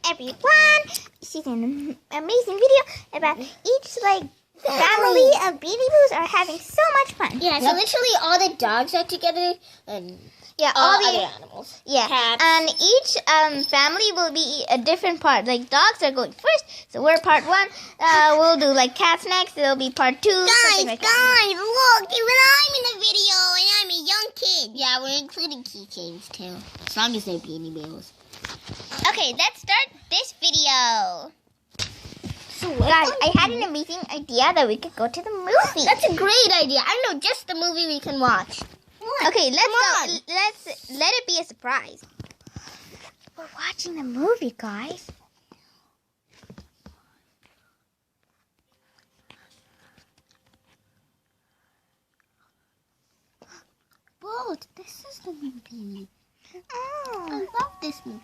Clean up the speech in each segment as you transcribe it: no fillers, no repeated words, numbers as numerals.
everyone. She's an amazing video about each family of Beanie Boos are having so much fun. Yeah, so literally all the dogs are together and all the other animals. Yeah, Cats. and each family will be a different part. Like dogs are going first, so we're part 1. We'll do cats next. It'll be part 2. Guys, look, even I'm in the video and I'm a young kid. Yeah, we're including keychains too, as long as they're Beanie Boos. Okay, let's start this video. So, guys, I had an amazing idea that we could go to the movie. That's a great idea. I know just the movie we can watch. Okay, let's go. Let's let it be a surprise. We're watching the movie, guys. Whoa, this is the movie. Oh. I love this movie.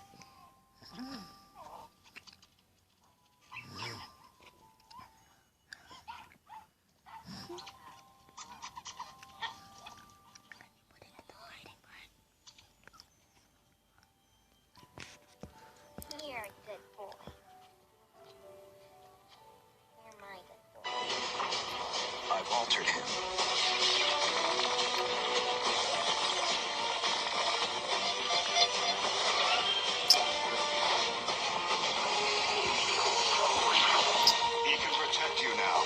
You're a good boy. You're my good boy. I've altered him. He can protect you now.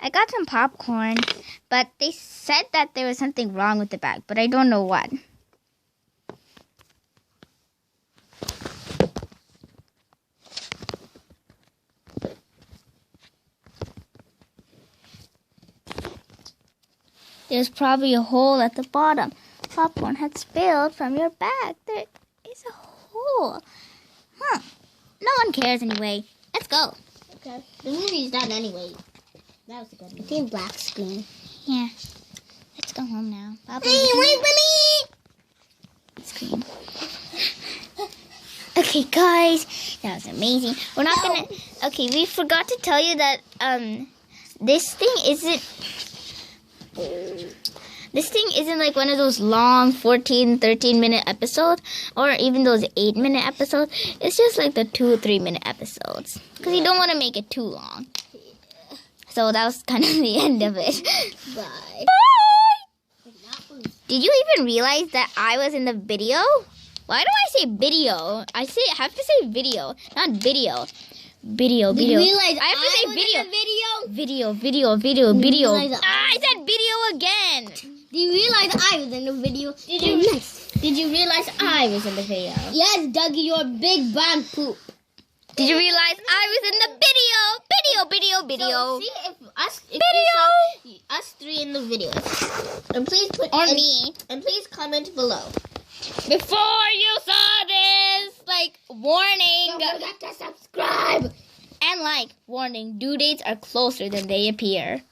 I got some popcorn, but they said that there was something wrong with the bag, but I don't know what. There's probably a hole at the bottom. Popcorn had spilled from your bag. There is a hole. Huh. No one cares anyway. Let's go. Okay. The movie's done anyway. That was a good movie. It's in black screen. Yeah. Let's go home now. Bye-bye. Hey, wait for me! Screen. Okay, guys. That was amazing. We're not gonna... Okay, we forgot to tell you that this thing isn't like one of those long 14, 13-minute episodes or even those 8-minute episodes. It's just like the 2 or 3-minute episodes because you don't want to make it too long. So that was kind of the end of it. Bye. Bye! Did you even realize that I was in the video? Why do I say video? I have to say video, not video. Video. Did you realize I have to say was video. in the video? Video. realize I said video again. Do you realize I was in the video? Did you realize I was in the video? Yes, Dougie, you're a big brown poop. Did you realize I was in the video? So see if you saw us 3 in the video. And please put Me. And please comment below. Before you saw this, warning. Don't forget to subscribe. And warning, due dates are closer than they appear.